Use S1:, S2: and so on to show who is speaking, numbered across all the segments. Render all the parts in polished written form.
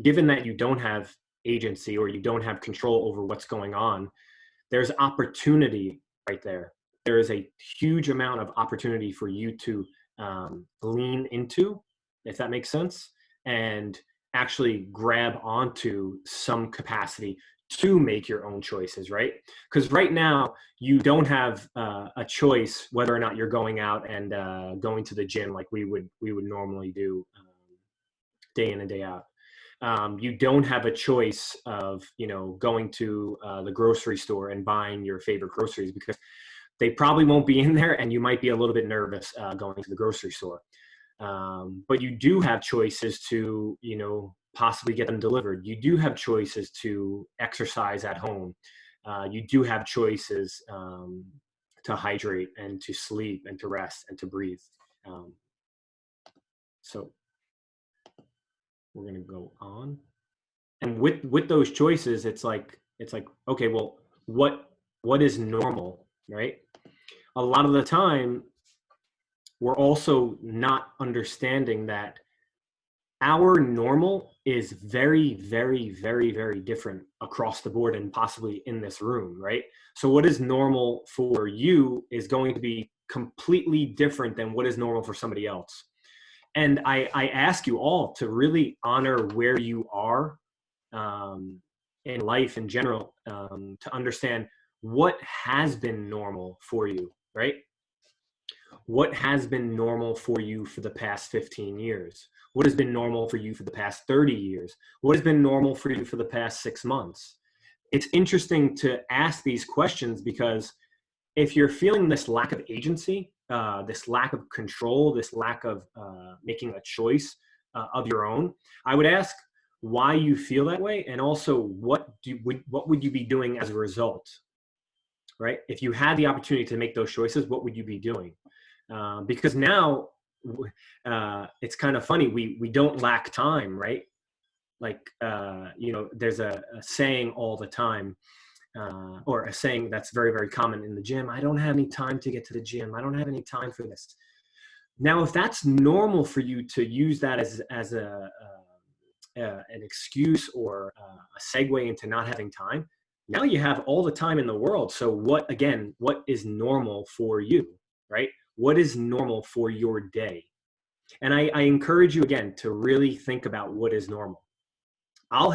S1: given that you don't have agency or you don't have control over what's going on, there's opportunity right there. There is a huge amount of opportunity for you to lean into, if that makes sense, and actually grab onto some capacity to make your own choices, right? Because right now you don't have a choice whether or not you're going out and going to the gym like we would normally do day in and day out. You don't have a choice of, you know, going to the grocery store and buying your favorite groceries, because they probably won't be in there and you might be a little bit nervous going to the grocery store. But you do have choices to, you know, possibly get them delivered. You do have choices to exercise at home. You do have choices to hydrate and to sleep and to rest and to breathe. So we're going to go on. And with those choices, it's like, okay, well, what is normal, right? A lot of the time, we're also not understanding that our normal is very, very, very, very different across the board and possibly in this room, right? So what is normal for you is going to be completely different than what is normal for somebody else. And I ask you all to really honor where you are in life in general, to understand what has been normal for you, right? What has been normal for you for the past 15 years? What has been normal for you for the past 30 years? What has been normal for you for the past 6 months? It's interesting to ask these questions, because if you're feeling this lack of agency, this lack of control, this lack of making a choice of your own, I would ask why you feel that way, and also what would you be doing as a result, right? If you had the opportunity to make those choices, what would you be doing? Because now it's kind of funny. We don't lack time, right? Like, you know, there's a saying all the time, or a saying that's very, very common in the gym. I don't have any time to get to the gym. I don't have any time for this. Now, if that's normal for you to use that as an excuse or a segue into not having time, now you have all the time in the world. So what is normal for you, right? What is normal for your day? And I encourage you again to really think about what is normal. I'll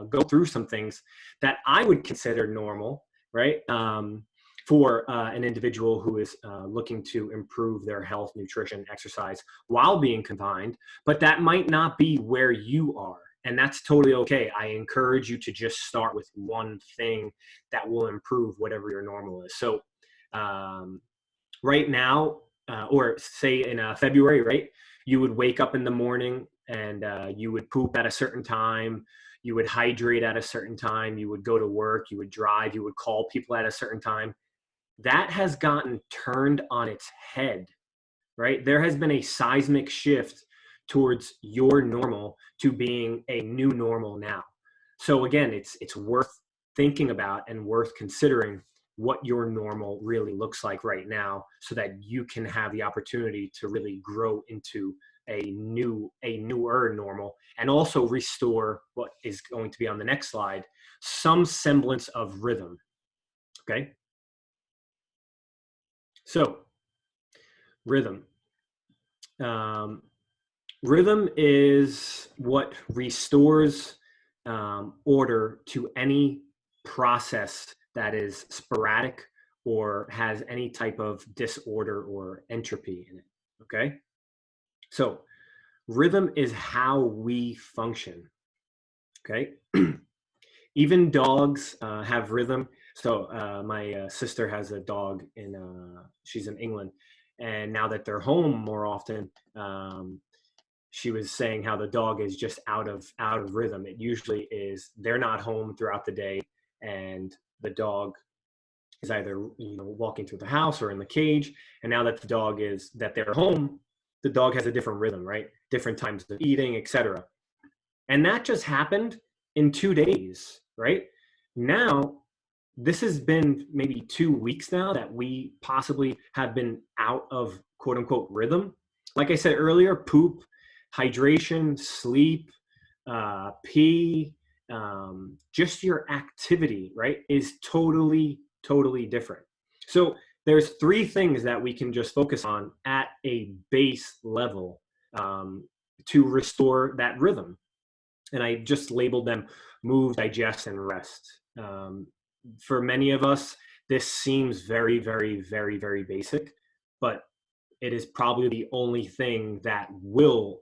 S1: go through some things that I would consider normal, right? For an individual who is looking to improve their health, nutrition, exercise while being confined, but that might not be where you are. And that's totally okay. I encourage you to just start with one thing that will improve whatever your normal is. So right now, or say in February, right, you would wake up in the morning and you would poop at a certain time, you would hydrate at a certain time, you would go to work, you would drive, you would call people at a certain time. That has gotten turned on its head, right? There has been a seismic shift towards your normal to being a new normal now. So again, it's worth thinking about and worth considering what your normal really looks like right now, so that you can have the opportunity to really grow into a newer normal, and also restore what is going to be on the next slide, some semblance of rhythm. Okay. So rhythm. Rhythm is what restores order to any process that is sporadic or has any type of disorder or entropy in it. Okay. So rhythm is how we function. Okay. Even dogs have rhythm. So my sister has a dog she's in England, and now that they're home more often, she was saying how the dog is just out of rhythm. It usually is they're not home throughout the day, and the dog is either, you know, walking through the house or in the cage. And now that they're home, the dog has a different rhythm, right? Different times of eating, etc. And that just happened in 2 days, right? Now, this has been maybe 2 weeks now that we possibly have been out of quote unquote rhythm. Like I said earlier, poop, hydration, sleep, pee, just your activity, right, is totally, totally different. So there's three things that we can just focus on at a base level to restore that rhythm. And I just labeled them: move, digest, and rest. For many of us, this seems very, very, very, very basic, but it is probably the only thing that will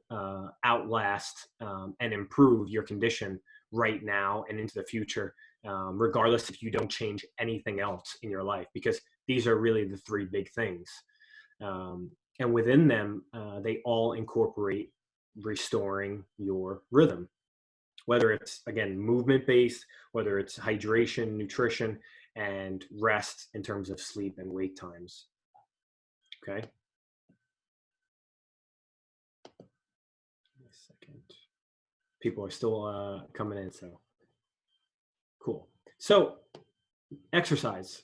S1: outlast and improve your condition right now and into the future, regardless if you don't change anything else in your life, because these are really the three big things. And within them, they all incorporate restoring your rhythm, whether it's, again, movement based, whether it's hydration, nutrition, and rest in terms of sleep and wake times. Okay. Second. People are still coming in, so cool. So exercise.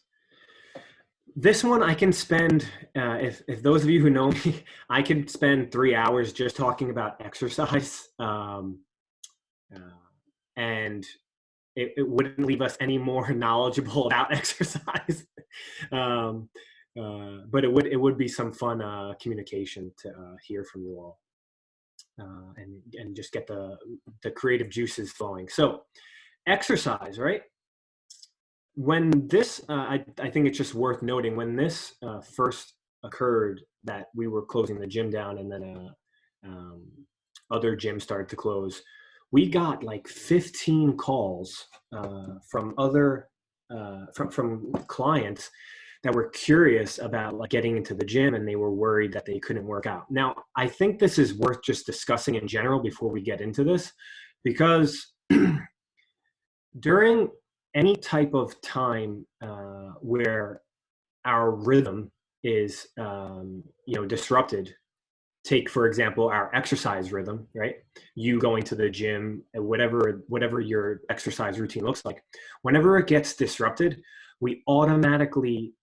S1: This one I can spend, if those of you who know me, I could spend 3 hours just talking about exercise. And it wouldn't leave us any more knowledgeable about exercise. But it would be some fun communication to hear from you all. And just get the creative juices flowing. So exercise, right? When this, I think it's just worth noting, when this first occurred, that we were closing the gym down, and then other gyms started to close, we got like 15 calls from other from clients that were curious about like getting into the gym, and they were worried that they couldn't work out. Now, I think this is worth just discussing in general before we get into this, because during any type of time where our rhythm is disrupted, take for example our exercise rhythm, right? You going to the gym, whatever your exercise routine looks like, whenever it gets disrupted, we automatically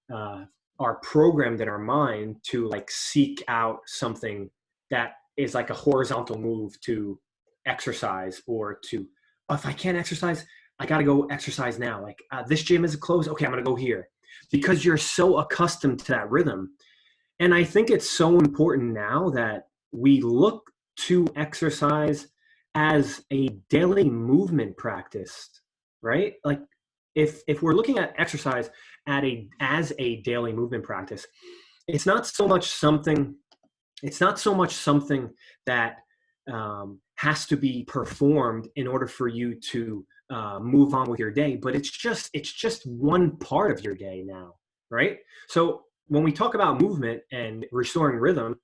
S1: are programmed in our mind to like seek out something that is like a horizontal move to exercise, or to, oh, if I can't exercise, I got to go exercise now. Like this gym is closed. Okay, I'm going to go here, because you're so accustomed to that rhythm. And I think it's so important now that we look to exercise as a daily movement practice, right? Like if we're looking at exercise as a daily movement practice, it's not so much something that has to be performed in order for you to move on with your day, but it's just one part of your day now, right? So when we talk about movement and restoring rhythm,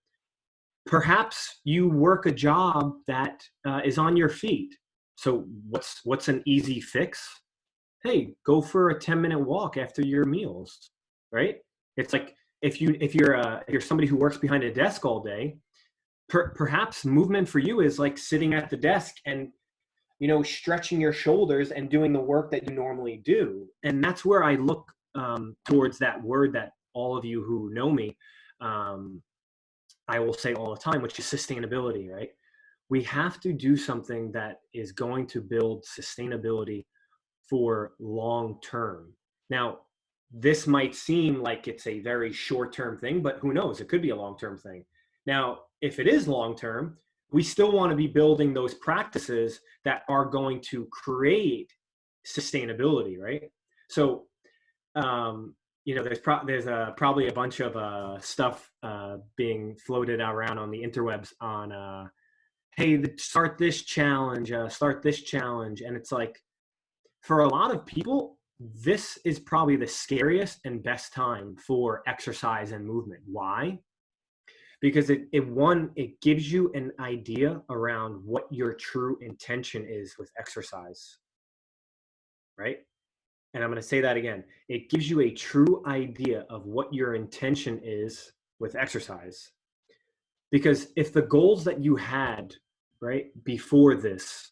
S1: perhaps you work a job that is on your feet. So what's an easy fix? Hey, go for a 10-minute walk after your meals, right? It's like if you're somebody who works behind a desk all day, perhaps movement for you is like sitting at the desk and stretching your shoulders and doing the work that you normally do. And that's where I look towards that word that all of you who know me, I will say all the time, which is sustainability, right? We have to do something that is going to build sustainability for long term. Now, this might seem like it's a very short term thing, but who knows? It could be a long term thing. Now, if it is long term, we still want to be building those practices that are going to create sustainability, right? So, there's probably a bunch of stuff being floated around on the interwebs on, hey, start this challenge, and it's like, for a lot of people, this is probably the scariest and best time for exercise and movement. Why? Because it gives you an idea around what your true intention is with exercise, right? And I'm going to say that again. It gives you a true idea of what your intention is with exercise. Because if the goals that you had, right, before this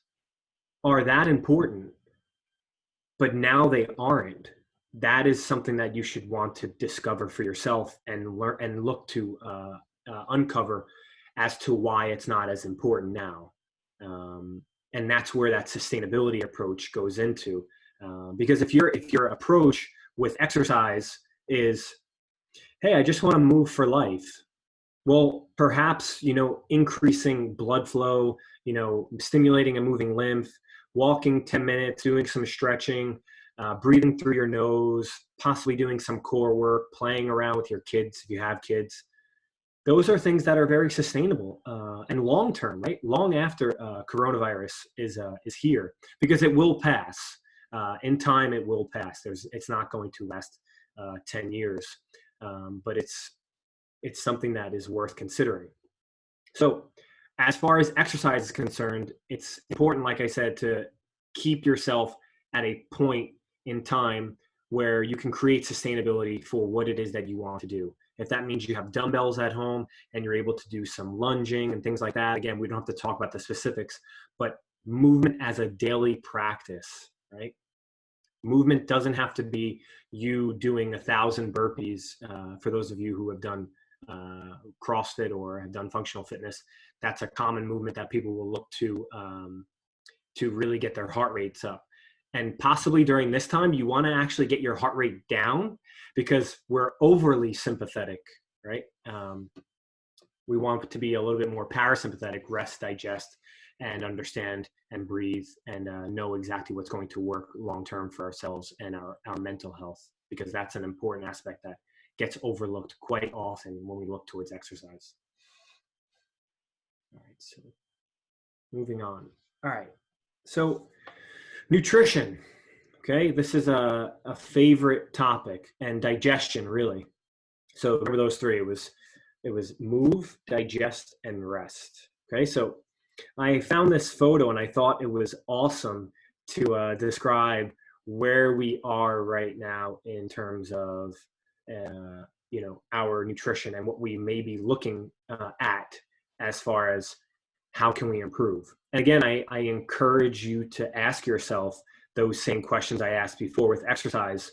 S1: are that important, but now they aren't, that is something that you should want to discover for yourself and learn and look to uncover as to why it's not as important now. And that's where that sustainability approach goes into. Because if your approach with exercise is, hey, I just want to move for life. Well, perhaps, increasing blood flow, stimulating a moving lymph, walking 10 minutes, doing some stretching, breathing through your nose, possibly doing some core work, playing around with your kids if you have kids. Those are things that are very sustainable and long-term, right? Long after coronavirus is here, because it will pass. In time, it will pass. It's not going to last 10 years, but it's something that is worth considering. So as far as exercise is concerned, it's important, like I said, to keep yourself at a point in time where you can create sustainability for what it is that you want to do. If that means you have dumbbells at home and you're able to do some lunging and things like that, again, we don't have to talk about the specifics, but movement as a daily practice, right? Movement doesn't have to be you doing 1,000 burpees. For those of you who have done CrossFit or have done functional fitness, that's a common movement that people will look to really get their heart rates up. And possibly during this time, you want to actually get your heart rate down, because we're overly sympathetic, right? We want it to be a little bit more parasympathetic, rest, digest, and understand and breathe and know exactly what's going to work long-term for ourselves and our mental health, because that's an important aspect that gets overlooked quite often when we look towards exercise. All right, so moving on. All right, so nutrition. Okay, this is a favorite topic, and digestion, really. So remember those three. It was move, digest, and rest. Okay, so I found this photo and I thought it was awesome to describe where we are right now in terms of our nutrition and what we may be looking at as far as how can we improve. And again, I encourage you to ask yourself those same questions I asked before with exercise.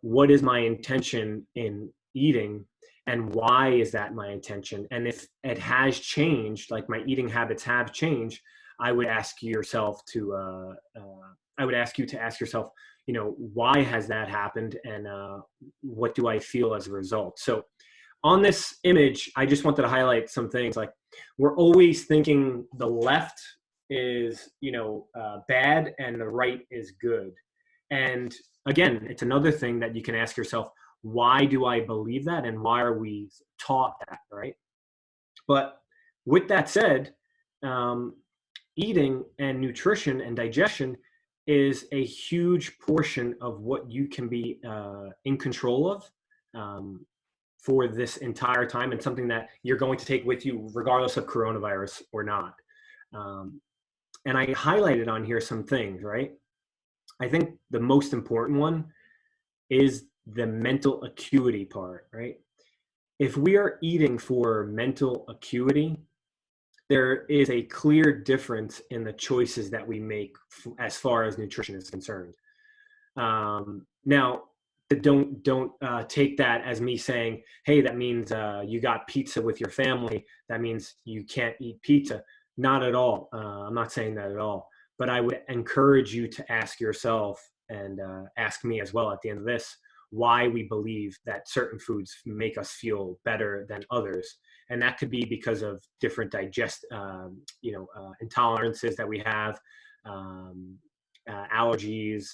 S1: What is my intention in eating, and why is that my intention? And if it has changed, like my eating habits have changed, I would ask yourself to ask yourself, why has that happened, and what do I feel as a result? So on this image, I just wanted to highlight some things. Like, we're always thinking the left is bad and the right is good. And again, it's another thing that you can ask yourself, why do I believe that, and why are we taught that, right? But with that said, eating and nutrition and digestion is a huge portion of what you can be in control of for this entire time, and something that you're going to take with you regardless of coronavirus or not. And I highlighted on here some things, right? I think the most important one is the mental acuity part, right? If we are eating for mental acuity, there is a clear difference in the choices that we make as far as nutrition is concerned. Now, don't take that as me saying, hey, that means you got pizza with your family, that means you can't eat pizza. Not at all. I'm not saying that at all. But I would encourage you to ask yourself, and ask me as well at the end of this, why we believe that certain foods make us feel better than others. And that could be because of different intolerances that we have, allergies,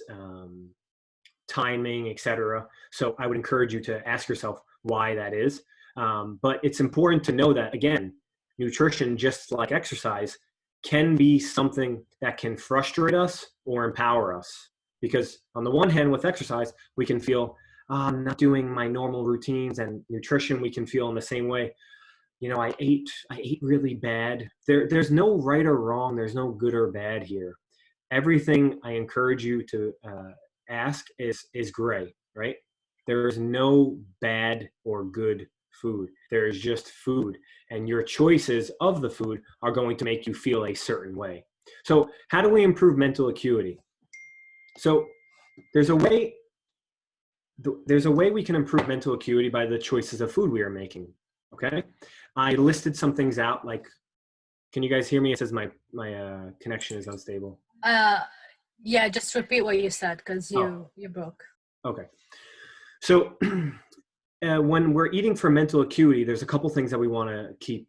S1: timing, etc. So I would encourage you to ask yourself why that is. But it's important to know that, again, nutrition, just like exercise, can be something that can frustrate us or empower us. Because on the one hand, with exercise, we can feel, I'm not doing my normal routines, and nutrition, we can feel in the same way. I ate really bad. There's no right or wrong. There's no good or bad here. Everything I encourage you to ask is gray, right? There is no bad or good food. There is just food, and your choices of the food are going to make you feel a certain way. So how do we improve mental acuity? So there's a way we can improve mental acuity by the choices of food we are making. Okay, I listed some things out, like Can you guys hear me? It says my connection is unstable.
S2: Yeah, just repeat what you said because you broke.
S1: Okay. So when we're eating for mental acuity, there's a couple things that we want to keep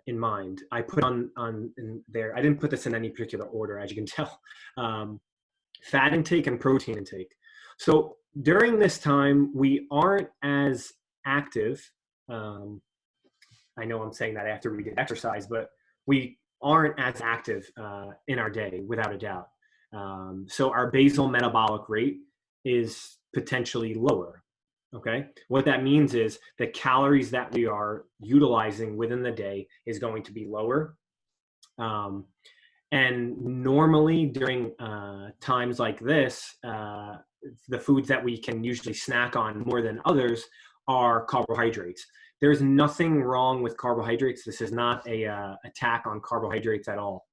S1: in mind. I put on in there. I didn't put this in any particular order, as you can tell. Fat intake and protein intake. So during this time, we aren't as active. I know I'm saying that after we did exercise, but we aren't as active in our day, without a doubt. So our basal metabolic rate is potentially lower. Okay. What that means is the calories that we are utilizing within the day is going to be lower. And normally during times like this, the foods that we can usually snack on more than others are carbohydrates. There's nothing wrong with carbohydrates. This is not a attack on carbohydrates at all.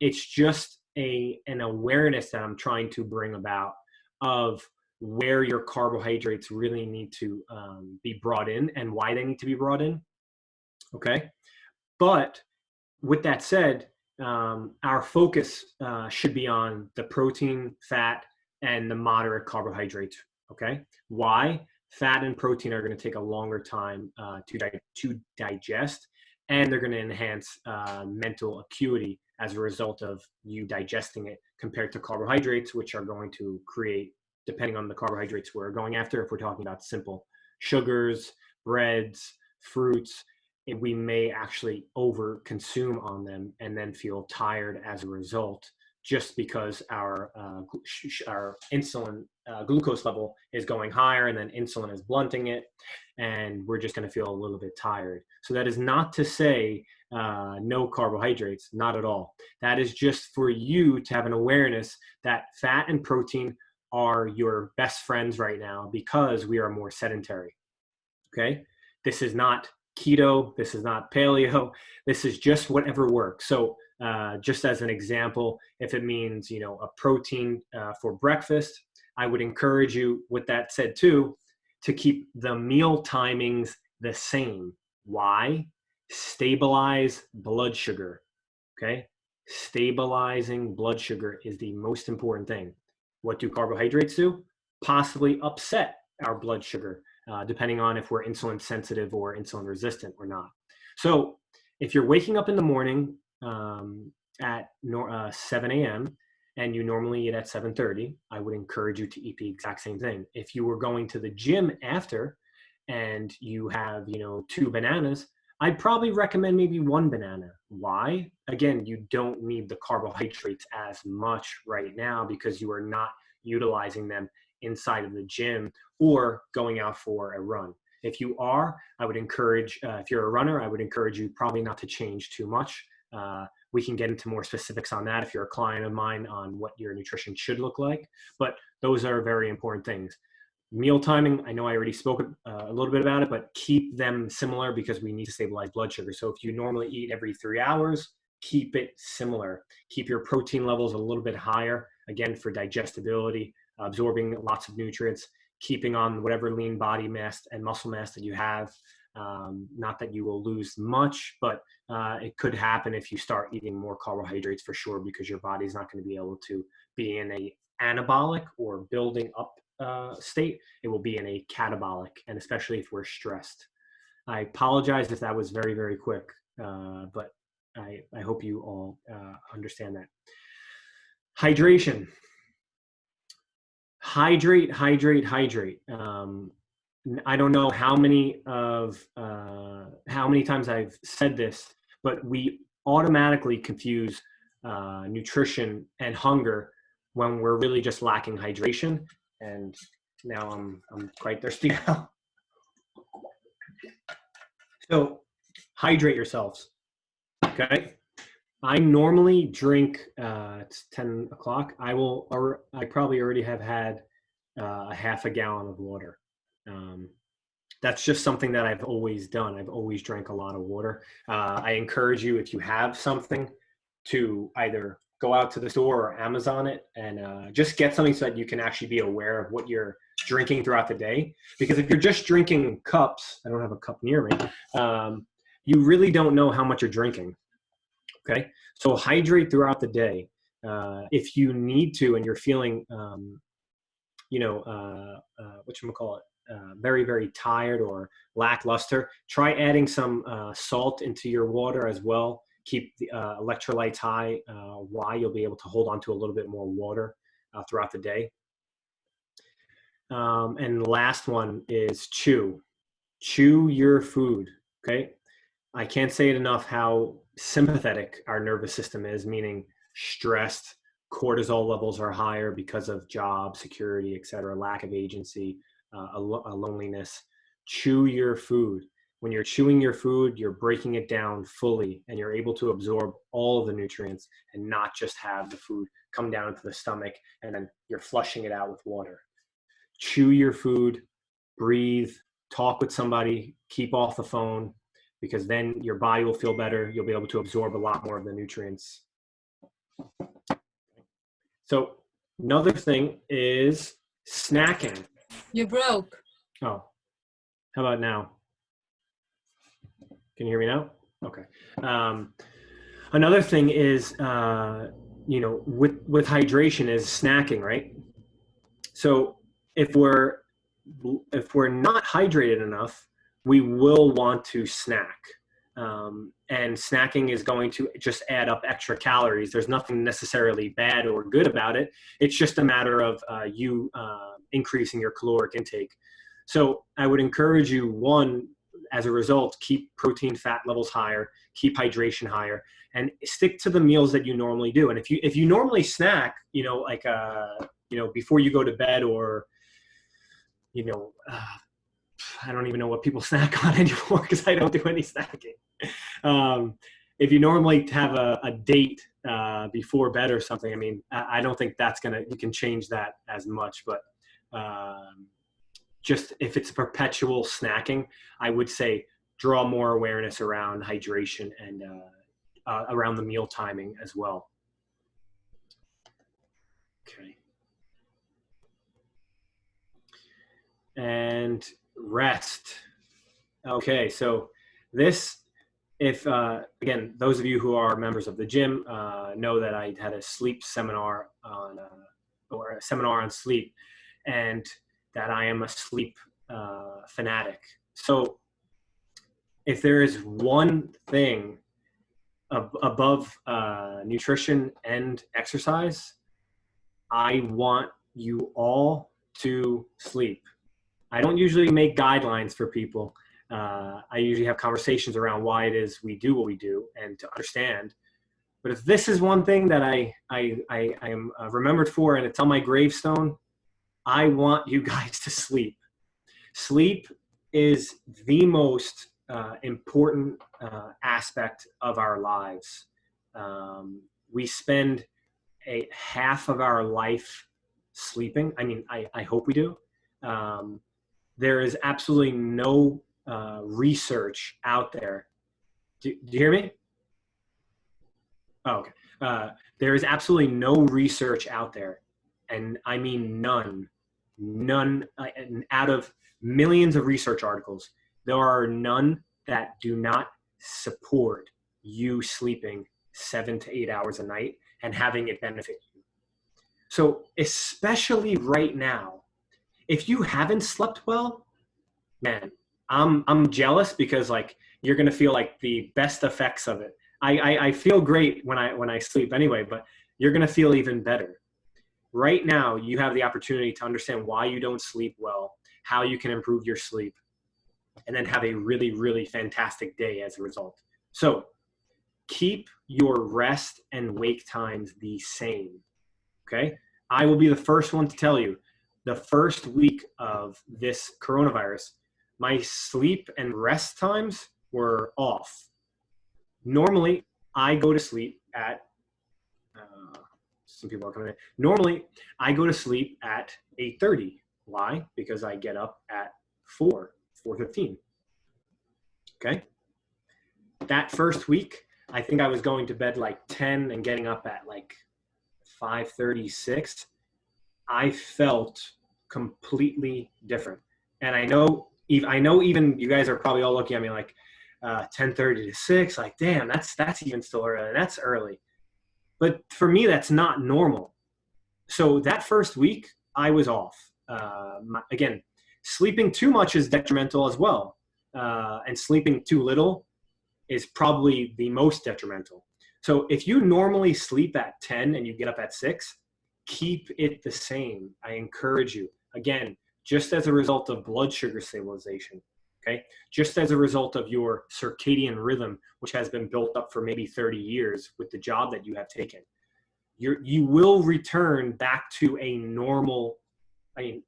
S1: It's just an awareness that I'm trying to bring about of where your carbohydrates really need to be brought in and why they need to be brought in. Okay. But with that said, our focus should be on the protein, fat, and the moderate carbohydrates. Okay. Why? Fat and protein are going to take a longer time to digest, and they're going to enhance mental acuity as a result of you digesting it compared to carbohydrates, which are going to create, depending on the carbohydrates we're going after, if we're talking about simple sugars, breads, fruits, we may actually over consume on them and then feel tired as a result, just because our insulin glucose level is going higher, and then insulin is blunting it, and we're just going to feel a little bit tired. So that is not to say no carbohydrates, not at all. That is just for you to have an awareness that fat and protein are your best friends right now because we are more sedentary. Okay, this is not keto, this is not paleo, this is just whatever works. So just as an example, if it means, a protein for breakfast, I would encourage you, with that said too, to keep the meal timings the same. Why? Stabilize blood sugar. Okay, stabilizing blood sugar is the most important thing. What do carbohydrates do? Possibly upset our blood sugar, depending on if we're insulin sensitive or insulin resistant or not. So if you're waking up in the morning at 7 a.m. and you normally eat at 7:30, I would encourage you to eat the exact same thing. If you were going to the gym after and you have, 2 bananas, I'd probably recommend maybe 1 banana. Why? Again, you don't need the carbohydrates as much right now because you are not utilizing them inside of the gym or going out for a run. If you are, I would encourage, if you're a runner, I would encourage you probably not to change too much. We can get into more specifics on that if you're a client of mine on what your nutrition should look like, but those are very important things. Meal timing, I know I already spoke a little bit about it, but keep them similar because we need to stabilize blood sugar. So if you normally eat every 3 hours, keep it similar. Keep your protein levels a little bit higher, again, for digestibility, absorbing lots of nutrients, keeping on whatever lean body mass and muscle mass that you have. Not that you will lose much, but it could happen if you start eating more carbohydrates for sure, because your body's not going to be able to be in a anabolic or building up state. It will be in a catabolic, and especially if we're stressed. I apologize if that was very, very quick, but I hope you all understand that. Hydration. Hydrate. I don't know how many times I've said this, but we automatically confuse nutrition and hunger when we're really just lacking hydration. And now I'm quite thirsty now. So hydrate yourselves. Okay. I normally drink, it's 10 o'clock. I probably already have had a half a gallon of water. That's just something that I've always done. I've always drank a lot of water. I encourage you, if you have something, to either go out to the store or Amazon it and just get something so that you can actually be aware of what you're drinking throughout the day. Because if you're just drinking cups, I don't have a cup near me, you really don't know how much you're drinking. Okay. So hydrate throughout the day. If you need to, and you're feeling, whatchamacallit, very, very tired or lackluster, try adding some salt into your water as well. Keep the electrolytes high. Why? You'll be able to hold on to a little bit more water throughout the day. And the last one is chew. Chew your food. Okay. I can't say it enough how sympathetic our nervous system is, meaning stressed, cortisol levels are higher because of job security, et cetera, lack of agency, a loneliness. Chew your food. When you're chewing your food, you're breaking it down fully and you're able to absorb all of the nutrients and not just have the food come down into the stomach and then you're flushing it out with water. Chew your food, breathe, talk with somebody, keep off the phone, because then your body will feel better. You'll be able to absorb a lot more of the nutrients. So another thing is snacking.
S2: You broke.
S1: Oh, how about now? Can you hear me now? Okay. Another thing is, with hydration is snacking, right? So if we're not hydrated enough, we will want to snack. And snacking is going to just add up extra calories. There's nothing necessarily bad or good about it. It's just a matter of you increasing your caloric intake. So I would encourage you, one, as a result, keep protein fat levels higher, keep hydration higher, and stick to the meals that you normally do. And if you normally snack, before you go to bed, or I don't even know what people snack on anymore because I don't do any snacking. If you normally have a date before bed or something, I mean, I don't think you can change that as much, but just if it's perpetual snacking, I would say draw more awareness around hydration and around the meal timing as well. Okay. And rest. Okay, so this, again, those of you who are members of the gym know that I had a sleep seminar or a seminar on sleep, and that I am a sleep fanatic. So if there is one thing above nutrition and exercise, I want you all to sleep. I don't usually make guidelines for people. I usually have conversations around why it is we do what we do and to understand. But if this is one thing that I am remembered for, and it's on my gravestone, I want you guys to sleep. Sleep is the most important aspect of our lives. We spend a half of our life sleeping. I mean, I hope we do. There is absolutely no research out there. Do you hear me? Oh, okay. There is absolutely no research out there, and I mean none. Out of millions of research articles, there are none that do not support you sleeping 7 to 8 hours a night and having it benefit you. So especially right now, if you haven't slept well, man, I'm jealous, because like you're gonna feel like the best effects of it. I feel great when I sleep anyway, but you're gonna feel even better. Right now, you have the opportunity to understand why you don't sleep well, how you can improve your sleep, and then have a really, really fantastic day as a result. So keep your rest and wake times the same, okay? I will be the first one to tell you, the first week of this coronavirus, my sleep and rest times were off. Normally, I go to sleep at, some people are coming in. Normally, I go to sleep at 8:30. Why? Because I get up at 4:15. Okay? That first week, I think I was going to bed like 10 and getting up at like 5:36. I felt completely different. And I know even you guys are probably all looking at me like, 10:30 to 6. Like, damn, that's even still early. That's early. But for me, that's not normal. So that first week, I was off. Again, sleeping too much is detrimental as well. And sleeping too little is probably the most detrimental. So if you normally sleep at 10 and you get up at 6, keep it the same. I encourage you. Again, just as a result of blood sugar stabilization, okay? Just as a result of your circadian rhythm, which has been built up for maybe 30 years with the job that you have taken. You will return back to a normal,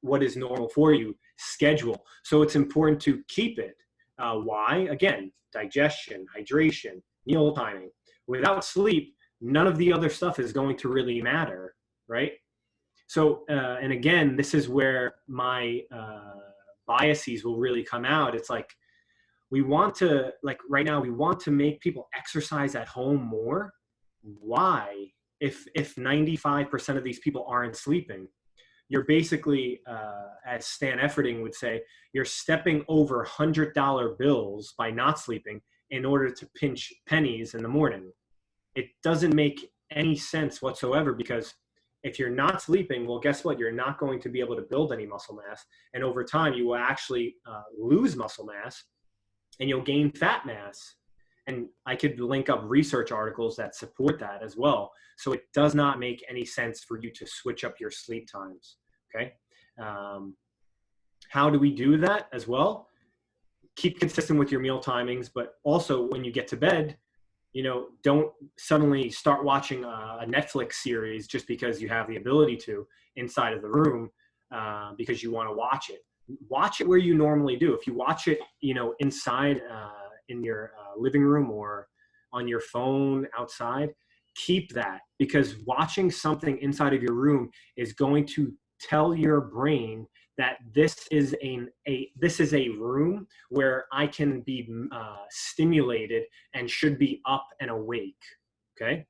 S1: what is normal for you, schedule. So it's important to keep it. Why? Again, digestion, hydration, meal timing. Without sleep, none of the other stuff is going to really matter, right? So, and again, this is where my biases will really come out. It's like, we want to, like right now, we want to make people exercise at home more. Why? If 95% of these people aren't sleeping, you're basically, as Stan Efferding would say, you're stepping over $100 bills by not sleeping in order to pinch pennies in the morning. It doesn't make any sense whatsoever, because if you're not sleeping, well, guess what? You're not going to be able to build any muscle mass. And over time, you will actually lose muscle mass and you'll gain fat mass. And I could link up research articles that support that as well. So it does not make any sense for you to switch up your sleep times, okay? How do we do that as well? Keep consistent with your meal timings, but also when you get to bed, don't suddenly start watching a Netflix series just because you have the ability to inside of the room, because you want to watch it. Watch it where you normally do. If you watch it, inside in your living room or on your phone outside, keep that, because watching something inside of your room is going to tell your brain that this is a room where I can be stimulated and should be up and awake. Okay,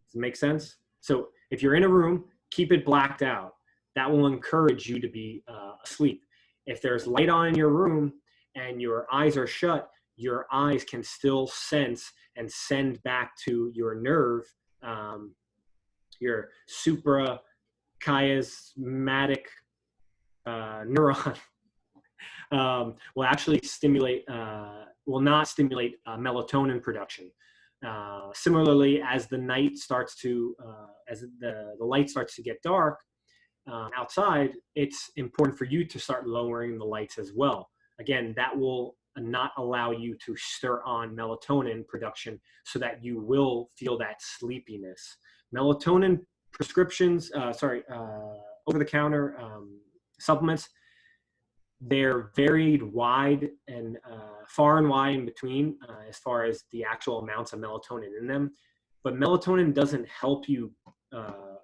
S1: does it make sense? So if you're in a room, keep it blacked out. That will encourage you to be asleep. If there's light on in your room and your eyes are shut, your eyes can still sense and send back to your nerve, your suprachiasmatic neuron, will actually not stimulate melatonin production. Similarly, as the night starts to, as the light starts to get dark outside, it's important for you to start lowering the lights as well. Again, that will not allow you to stir on melatonin production so that you will feel that sleepiness. Melatonin prescriptions, over-the-counter supplements, they're varied wide and far and wide in between as far as the actual amounts of melatonin in them. But melatonin doesn't help you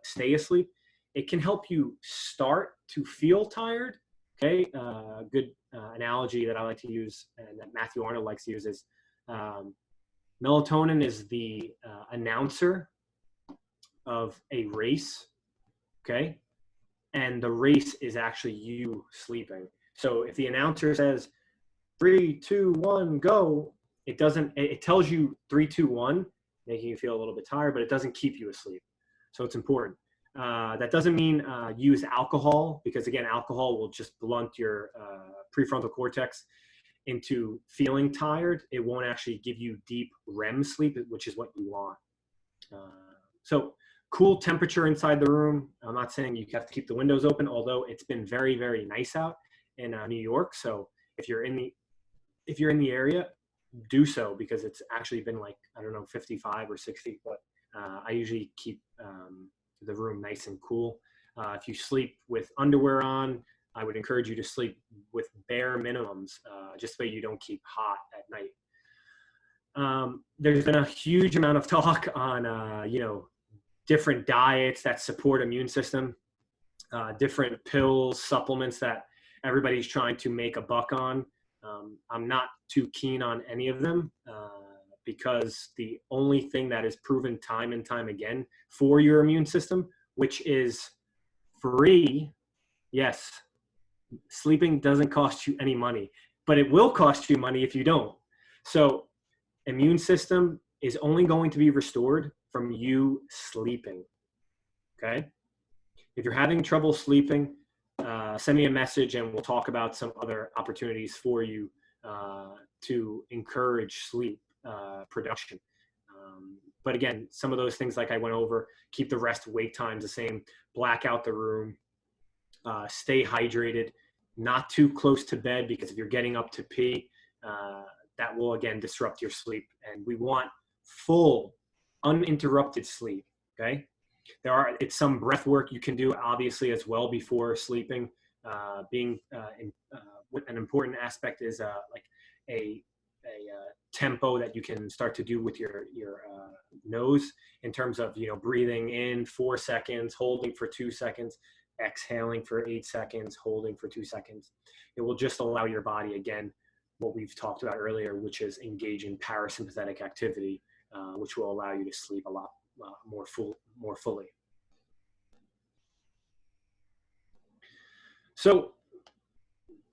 S1: stay asleep. It can help you start to feel tired. Okay, good analogy that I like to use and that Matthew Arnold likes to use is melatonin is the announcer of a race, okay? And the race is actually you sleeping. So if the announcer says 3, 2, 1, go, it tells you 3, 2, 1, making you feel a little bit tired, but it doesn't keep you asleep. So it's important. That doesn't mean use alcohol, because again, alcohol will just blunt your prefrontal cortex into feeling tired. It won't actually give you deep REM sleep, which is what you want. So cool temperature inside the room. I'm not saying you have to keep the windows open, although it's been very, very nice out in New York. So if you're in the area, do so, because it's actually been like, I don't know, 55 or 60, but I usually keep the room nice and cool. If you sleep with underwear on, I would encourage you to sleep with bare minimums, just so you don't keep hot at night. There's been a huge amount of talk on, different diets that support immune system, different pills, supplements that everybody's trying to make a buck on. I'm not too keen on any of them, because the only thing that is proven time and time again for your immune system, which is free, yes, sleeping doesn't cost you any money, but it will cost you money if you don't. So immune system is only going to be restored from you sleeping. Okay. If you're having trouble sleeping, send me a message and we'll talk about some other opportunities for you to encourage sleep production. But again, some of those things like I went over, keep the rest wake times the same, black out the room, stay hydrated, not too close to bed, because if you're getting up to pee, that will again disrupt your sleep. And we want full, uninterrupted sleep. Okay. It's some breath work you can do obviously as well before sleeping. An important aspect is like a tempo that you can start to do with your nose, in terms of, you know, breathing in 4 seconds, holding for 2 seconds, exhaling for 8 seconds, holding for 2 seconds. It will just allow your body, again, what we've talked about earlier, which is engage in parasympathetic activity, which will allow you to sleep a lot more fully. So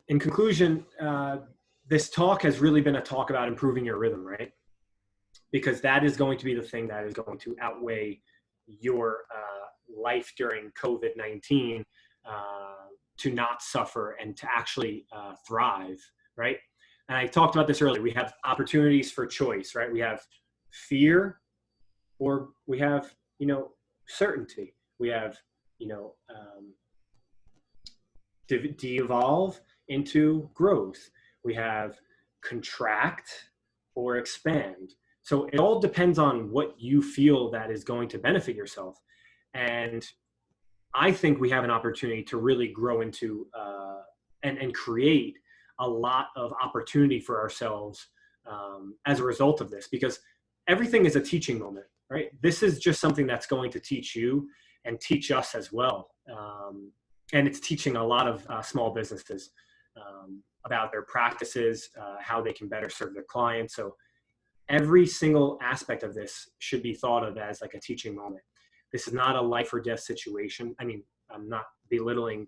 S1: in conclusion, this talk has really been a talk about improving your rhythm, right? Because that is going to be the thing that is going to outweigh your life during COVID-19, to not suffer and to actually thrive, right? And I talked about this earlier. We have opportunities for choice, right? We have fear, or we have, you know, certainty. We have, you know, de-evolve into growth. We have contract or expand. So it all depends on what you feel that is going to benefit yourself. And I think we have an opportunity to really grow into and create a lot of opportunity for ourselves as a result of this, because everything is a teaching moment, right? This is just something that's going to teach you and teach us as well. And it's teaching a lot of small businesses about their practices, how they can better serve their clients. So every single aspect of this should be thought of as like a teaching moment. This is not a life or death situation. I mean, I'm not belittling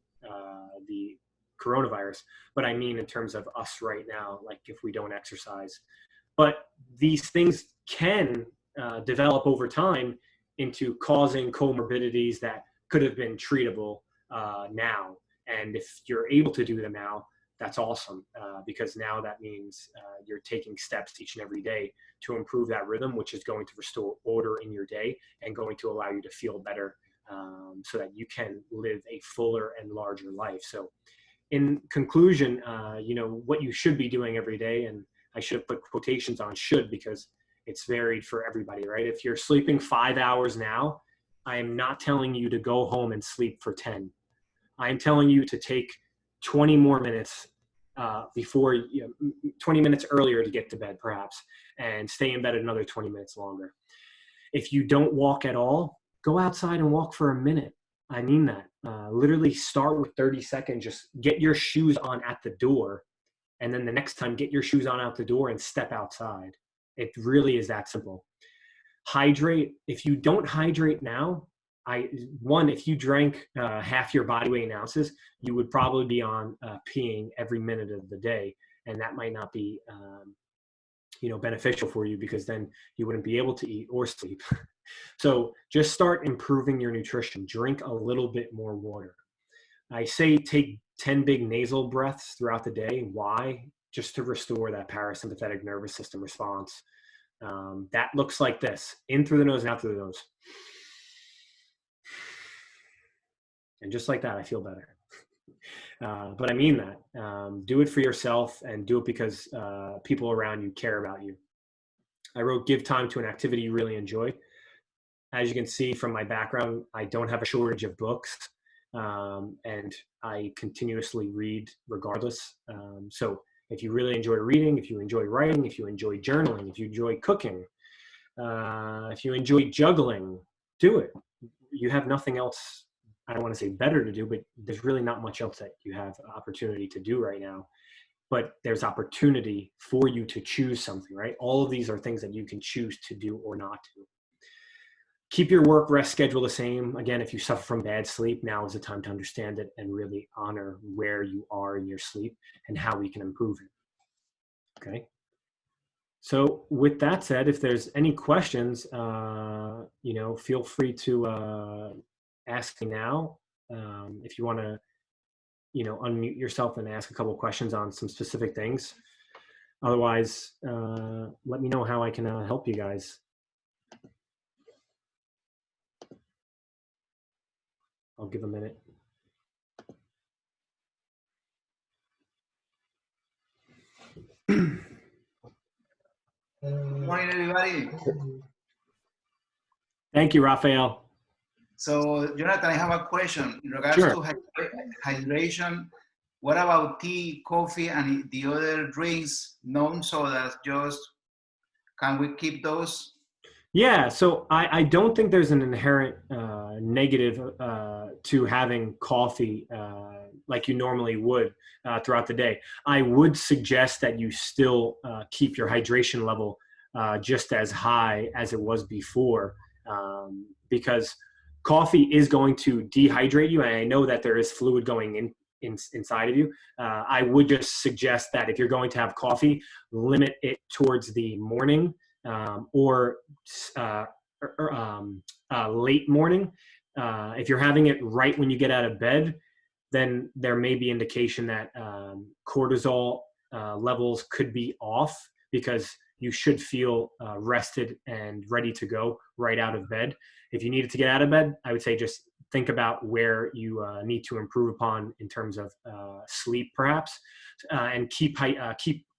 S1: the coronavirus, but I mean in terms of us right now, like if we don't exercise. But these things can develop over time into causing comorbidities that could have been treatable now. And if you're able to do them now, that's awesome, because now that means you're taking steps each and every day to improve that rhythm, which is going to restore order in your day and going to allow you to feel better, so that you can live a fuller and larger life. So in conclusion, you know, what you should be doing every day, and I should put quotations on should, because it's varied for everybody, right? If you're sleeping 5 hours now, I am not telling you to go home and sleep for 10. I'm telling you to take 20 more minutes before, 20 minutes earlier to get to bed perhaps, and stay in bed another 20 minutes longer. If you don't walk at all, go outside and walk for a minute. I mean that. Literally start with 30 seconds, just get your shoes on at the door, and then the next time get your shoes on out the door and step outside. It really is that simple. Hydrate. If you don't hydrate now, if you drank half your body weight in ounces, you would probably be on peeing every minute of the day, and that might not be beneficial for you, because then you wouldn't be able to eat or sleep. So just start improving your nutrition. Drink a little bit more water. I say take 10 big nasal breaths throughout the day. Why? Just to restore that parasympathetic nervous system response. That looks like this: in through the nose and out through the nose. And just like that, I feel better. But I mean that. Do it for yourself, and do it because people around you care about you. I wrote, give time to an activity you really enjoy. As you can see from my background, I don't have a shortage of books, and I continuously read regardless. So if you really enjoy reading, if you enjoy writing, if you enjoy journaling, if you enjoy cooking, if you enjoy juggling, do it. You have nothing else, I don't want to say better to do, but there's really not much else that you have opportunity to do right now. But there's opportunity for you to choose something, right? All of these are things that you can choose to do or not to. Keep your work rest schedule the same. Again, if you suffer from bad sleep, now is the time to understand it and really honor where you are in your sleep and how we can improve it. Okay. So with that said, if there's any questions, feel free to ask me now. If you want to, unmute yourself and ask a couple of questions on some specific things. Otherwise, let me know how I can help you guys. I'll give a minute.
S3: Good morning, everybody.
S1: Thank you, Rafael.
S3: So, Jonathan, I have a question in regards
S1: Sure.
S3: to hydration. What about tea, coffee, and the other drinks, non-sodas? Can we keep those?
S1: Yeah, so I don't think there's an inherent negative to having coffee like you normally would throughout the day. I would suggest that you still keep your hydration level just as high as it was before, because coffee is going to dehydrate you, and I know that there is fluid going inside of you. I would just suggest that if you're going to have coffee, limit it towards the morning or late morning. If you're having it right when you get out of bed, then there may be indication that cortisol levels could be off, because you should feel rested and ready to go right out of bed. If you needed to get out of bed, I would say just think about where you need to improve upon in terms of sleep, perhaps, and keep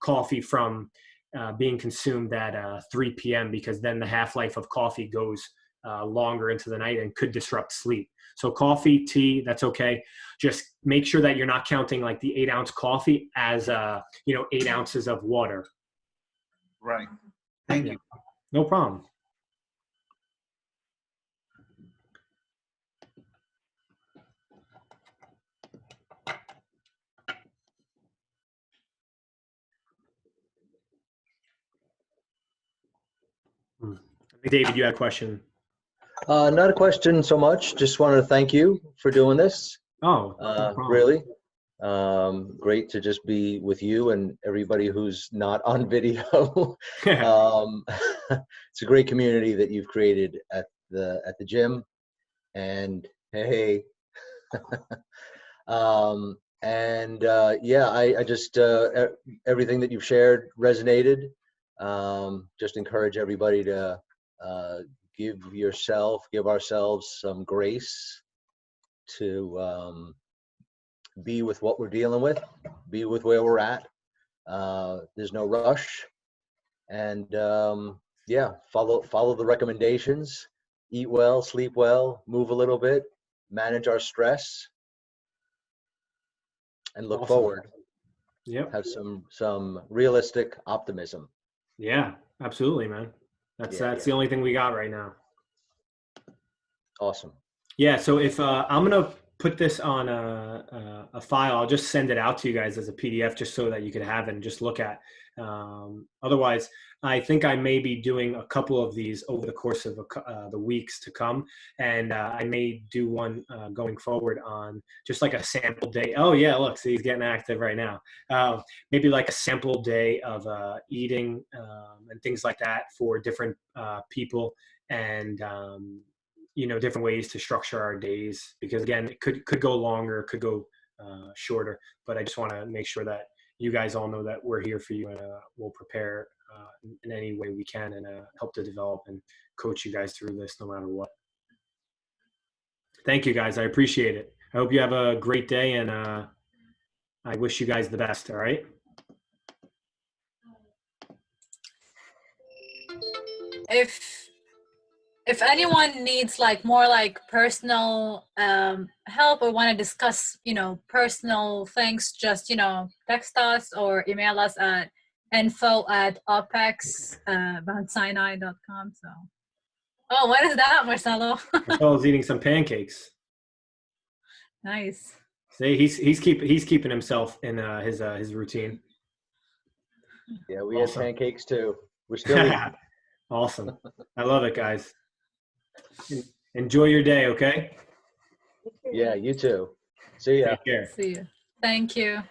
S1: coffee from being consumed at 3 p.m. because then the half-life of coffee goes longer into the night and could disrupt sleep. So coffee, tea, that's okay. Just make sure that you're not counting like the 8-ounce coffee as 8 ounces of water.
S3: Right. Thank you.
S1: No problem. David, you had a question.
S4: Not a question so much. Just wanted to thank you for doing this.
S1: Oh, no problem.
S4: Really. Great to just be with you and everybody who's not on video. It's a great community that you've created at the gym, and hey, I just everything that you've shared resonated. Just encourage everybody to give ourselves some grace to be with what we're dealing with, be with where we're at. There's no rush, and follow the recommendations. Eat well, sleep well, move a little bit, manage our stress, and look forward.
S1: Yep.
S4: Have some realistic optimism.
S1: Yeah, absolutely, man. That's the only thing we got right now.
S4: Awesome.
S1: Yeah, so if I'm gonna put this on a file, I'll just send it out to you guys as a PDF just so that you can have it and just look at. Otherwise, I think I may be doing a couple of these over the course of the weeks to come, and I may do one going forward on just like a sample day. Oh yeah, look, see, he's getting active right now. Maybe like a sample day of eating and things like that for different people, and different ways to structure our days, because again, it could go longer, could go shorter, but I just want to make sure that you guys all know that we're here for you, and we'll prepare in any way we can, and help to develop and coach you guys through this no matter what. Thank you guys. I appreciate it. I hope you have a great day, and I wish you guys the best. All right.
S2: If anyone needs like more like personal help or want to discuss, personal things, just, text us or email us at info@OPEX.com. So, oh, what is that, Marcelo?
S1: Marcelo's eating some pancakes.
S2: Nice.
S1: See, he's keeping himself in his routine.
S4: Yeah, we had pancakes too. We're still eating.
S1: Awesome. I love it, guys. Enjoy your day, okay?
S4: Yeah, you too. See ya.
S1: Take care.
S2: See you. Thank you.